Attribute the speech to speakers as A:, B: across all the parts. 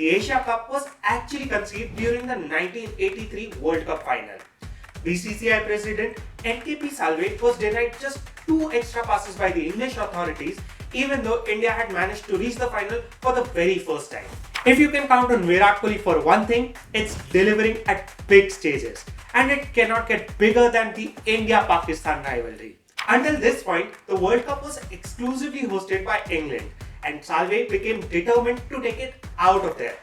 A: The Asia Cup was actually conceived during the 1983 World Cup final. BCCI President NKP Salve was denied just 2 extra passes by the English authorities, even though India had managed to reach the final for the very first time. If you can count on Virat Kohli for one thing, it's delivering at big stages, and it cannot get bigger than the India-Pakistan rivalry. Until this point, the World Cup was exclusively hosted by England, and Salve became determined to take it out of there.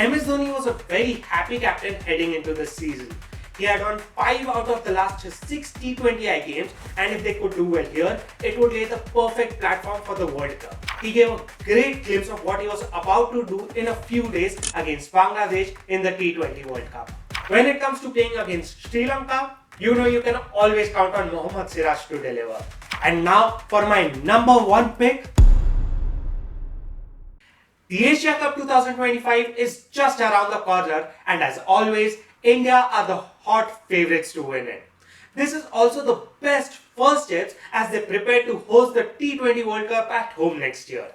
A: MS Dhoni was a very happy captain heading into this season. He had won 5 out of the last 6 T20I games, and if they could do well here, it would lay the perfect platform for the World Cup. He gave a great glimpse of what he was about to do in a few days against Bangladesh in the T20 World Cup. When it comes to playing against Sri Lanka, you know you can always count on Mohammed Siraj to deliver. And now for my number 1 pick. The Asia Cup 2025 is just around the corner, and as always, India are the hot favourites to win it. This is also the best first steps as they prepare to host the T20 World Cup at home next year.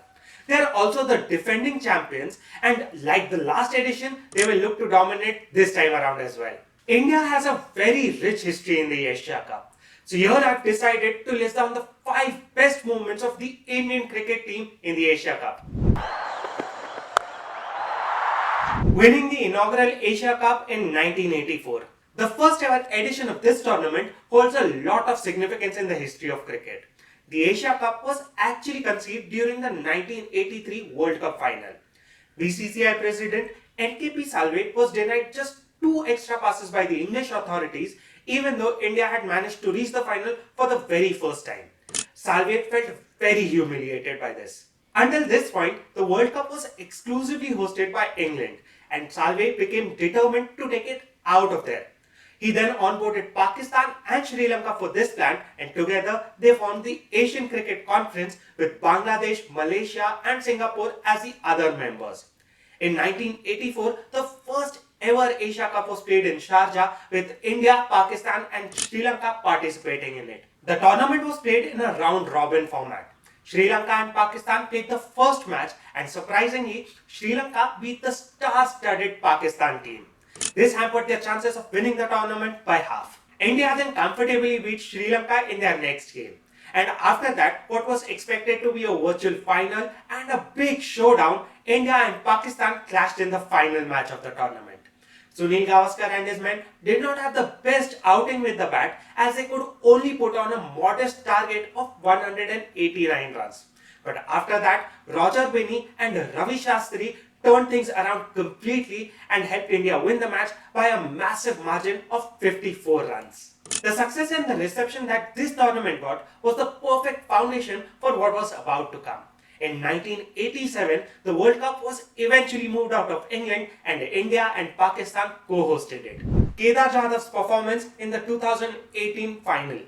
A: They are also the defending champions, and like the last edition, they will look to dominate this time around as well. India has a very rich history in the Asia Cup. So here I've decided to list down the 5 best moments of the Indian cricket team in the Asia Cup. Winning the inaugural Asia Cup in 1984. The first ever edition of this tournament holds a lot of significance in the history of cricket. The Asia Cup was actually conceived during the 1983 World Cup final. BCCI President NKP Salve was denied just 2 extra passes by the English authorities, even though India had managed to reach the final for the very first time. Salve felt very humiliated by this. Until this point, the World Cup was exclusively hosted by England, and Salve became determined to take it out of there. He then onboarded Pakistan and Sri Lanka for this plan, and together they formed the Asian Cricket Conference with Bangladesh, Malaysia and Singapore as the other members. In 1984, the first ever Asia Cup was played in Sharjah with India, Pakistan and Sri Lanka participating in it. The tournament was played in a round-robin format. Sri Lanka and Pakistan played the first match, and surprisingly, Sri Lanka beat the star-studded Pakistan team. This hampered their chances of winning the tournament by half. India then comfortably beat Sri Lanka in their next game. And after that, what was expected to be a virtual final and a big showdown, India and Pakistan clashed in the final match of the tournament. Sunil Gavaskar and his men did not have the best outing with the bat, as they could only put on a modest target of 189 runs. But after that, Roger Binney and Ravi Shastri turned things around completely and helped India win the match by a massive margin of 54 runs. The success and the reception that this tournament got was the perfect foundation for what was about to come. In 1987, the World Cup was eventually moved out of England, and India and Pakistan co-hosted it. Kedar Jadhav's performance in the 2018 final.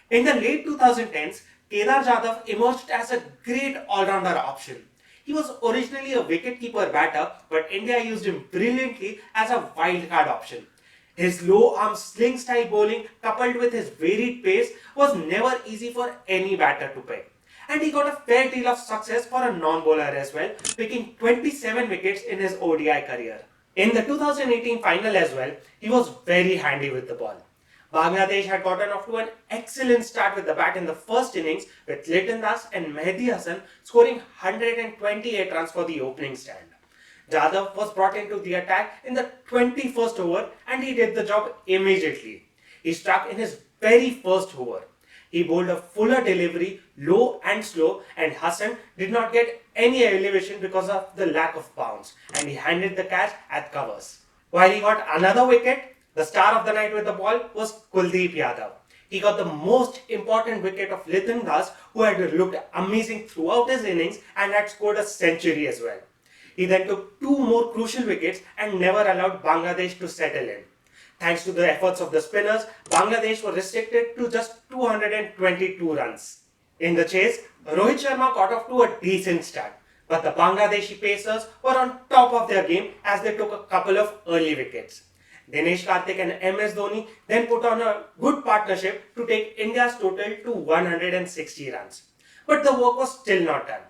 A: In the late 2010s, Kedar Jadhav emerged as a great all-rounder option. He was originally a wicket-keeper batter, but India used him brilliantly as a wild-card option. His low-arm sling-style bowling coupled with his varied pace was never easy for any batter to pick. And he got a fair deal of success for a non-bowler as well, picking 27 wickets in his ODI career. In the 2018 final as well, he was very handy with the ball. Bangladesh had gotten off to an excellent start with the bat in the first innings, with Liton Das and Mehdi Hasan scoring 128 runs for the opening stand. Jadhav was brought into the attack in the 21st over, and he did the job immediately. He struck in his very first over. He bowled a fuller delivery, low and slow, and Hasan did not get any elevation because of the lack of bounce, and he handed the catch at covers. While he got another wicket, the star of the night with the ball was Kuldeep Yadav. He got the most important wicket of Liton Das, who had looked amazing throughout his innings and had scored a century as well. He then took 2 more crucial wickets and never allowed Bangladesh to settle in. Thanks to the efforts of the spinners, Bangladesh were restricted to just 222 runs. In the chase, Rohit Sharma got off to a decent start, but the Bangladeshi pacers were on top of their game as they took a couple of early wickets. Dinesh Karthik and MS Dhoni then put on a good partnership to take India's total to 160 runs. But the work was still not done.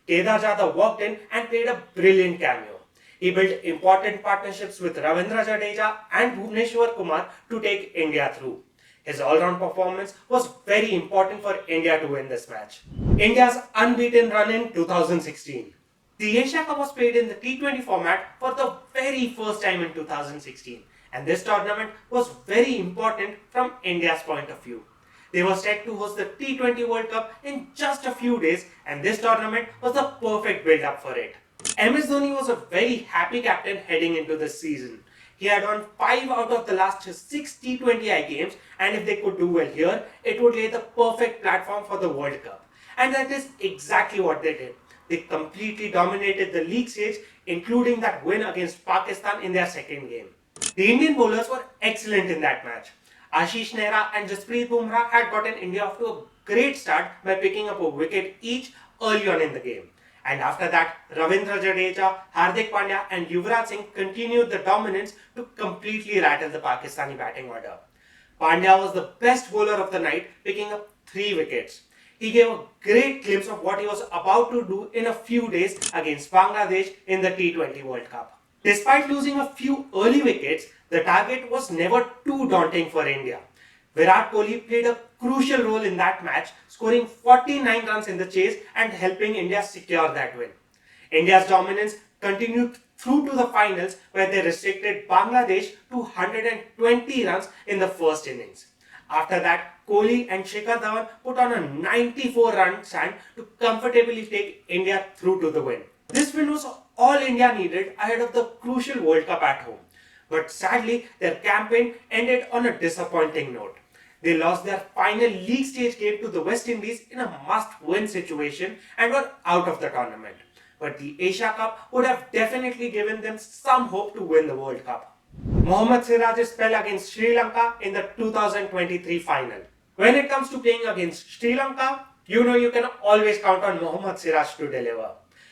A: Kedar Jadhav walked in and played a brilliant cameo. He built important partnerships with Ravindra Jadeja and Bhuvneshwar Kumar to take India through. His all-round performance was very important for India to win this match. India's unbeaten run in 2016. The Asia Cup was played in the T20 format for the very first time in 2016, and this tournament was very important from India's point of view. They were set to host the T20 World Cup in just a few days, and this tournament was the perfect build-up for it. MS Dhoni was a very happy captain heading into this season. He had won 5 out of the last 6 T20I games, and if they could do well here, it would lay the perfect platform for the World Cup. And that is exactly what they did. They completely dominated the league stage, including that win against Pakistan in their second game. The Indian bowlers were excellent in that match. Ashish Nehra and Jasprit Bumrah had gotten India off to a great start by picking up a wicket each early on in the game. And after that, Ravindra Jadeja, Hardik Pandya and Yuvraj Singh continued the dominance to completely rattle the Pakistani batting order. Pandya was the best bowler of the night, picking up 3 wickets. He gave a great glimpse of what he was about to do in a few days against Bangladesh in the T20 World Cup. Despite losing a few early wickets, the target was never too daunting for India. Virat Kohli played a crucial role in that match, scoring 49 runs in the chase and helping India secure that win. India's dominance continued through to the finals, where they restricted Bangladesh to 120 runs in the first innings. After that, Kohli and Shikhar Dhawan put on a 94-run stand to comfortably take India through to the win. This win was all India needed ahead of the crucial World Cup at home. But sadly, their campaign ended on a disappointing note. They lost their final league stage game to the West Indies in a must-win situation and were out of the tournament. But the Asia Cup would have definitely given them some hope to win the World Cup. Mohammed Siraj's spell against Sri Lanka in the 2023 final. When it comes to playing against Sri Lanka, you know you can always count on Mohammed Siraj to deliver.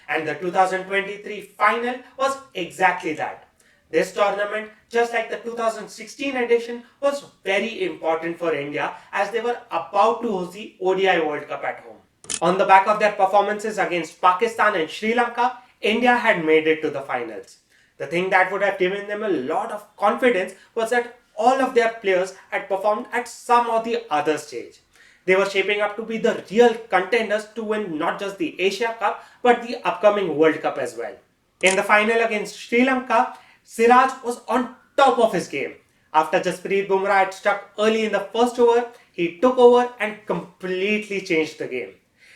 A: And the 2023 final was exactly that. This tournament, just like the 2016 edition, was very important for India as they were about to host the ODI World Cup at home. On the back of their performances against Pakistan and Sri Lanka, India had made it to the finals. The thing that would have given them a lot of confidence was that all of their players had performed at some or the other stage. They were shaping up to be the real contenders to win not just the Asia Cup but the upcoming World Cup as well. In the final against Sri Lanka, Siraj was on top of his game. After Jasprit Bumrah had struck early in the first over, he took over and completely changed the game.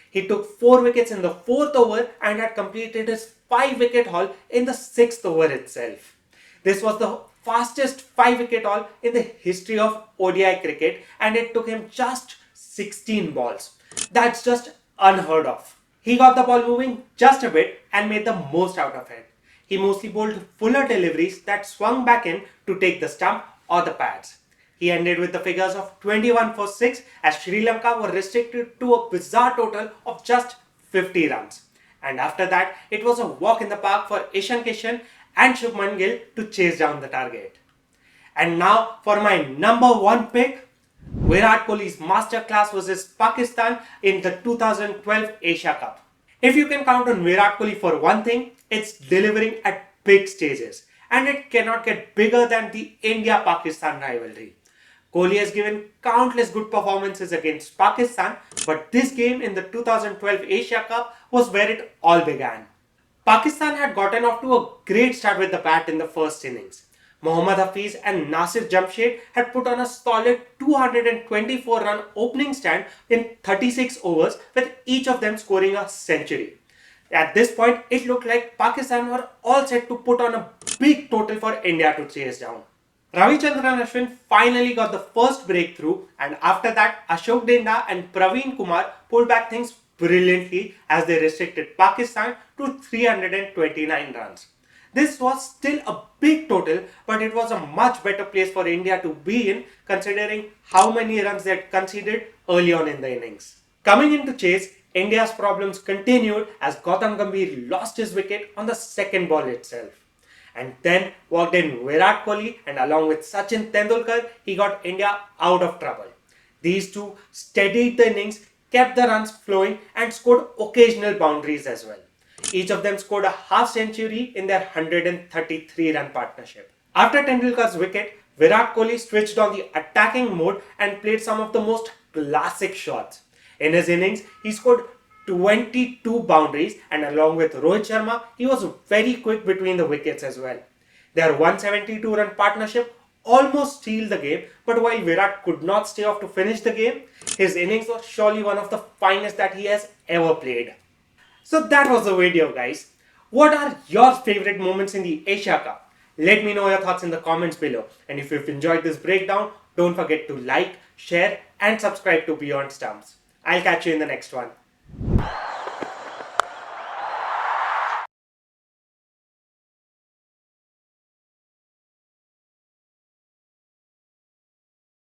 A: He took 4 wickets in the 4th over and had completed his 5-wicket haul in the 6th over itself. This was the fastest 5-wicket haul in the history of ODI cricket, and it took him just 16 balls. That's just unheard of. He got the ball moving just a bit and made the most out of it. He mostly bowled fuller deliveries that swung back in to take the stump or the pads. He ended with the figures of 21 for 6 as Sri Lanka were restricted to a bizarre total of just 50 runs. And after that, it was a walk in the park for Ishan Kishan and Shubman Gill to chase down the target. And now for my number 1 pick, Virat Kohli's masterclass versus Pakistan in the 2012 Asia Cup. If you can count on Virat Kohli for one thing, it's delivering at big stages. And it cannot get bigger than the India-Pakistan rivalry. Kohli has given countless good performances against Pakistan, but this game in the 2012 Asia Cup was where it all began. Pakistan had gotten off to a great start with the bat in the first innings. Mohammad Hafiz and Nasir Jamshed had put on a solid 224-run opening stand in 36 overs, with each of them scoring a century. At this point, it looked like Pakistan were all set to put on a big total for India to chase down. Ravichandran Ashwin finally got the first breakthrough, and after that, Ashok Denda and Praveen Kumar pulled back things brilliantly as they restricted Pakistan to 329 runs. This was still a big total, but it was a much better place for India to be in considering how many runs they had conceded early on in the innings. Coming into chase, India's problems continued as Gautam Gambhir lost his wicket on the second ball itself. And then walked in Virat Kohli, and along with Sachin Tendulkar, he got India out of trouble. These two steadied the innings, kept the runs flowing and scored occasional boundaries as well. Each of them scored a half century in their 133-run partnership. After Tendulkar's wicket, Virat Kohli switched on the attacking mode and played some of the most classic shots. In his innings, he scored 22 boundaries, and along with Rohit Sharma, he was very quick between the wickets as well. Their 172-run partnership almost sealed the game, but while Virat could not stay off to finish the game, his innings was surely one of the finest that he has ever played. So that was the video, guys. What are your favorite moments in the Asia Cup? Let me know your thoughts in the comments below. And if you've enjoyed this breakdown, don't forget to like, share and subscribe to Beyond Stumps. I'll catch you in the next one.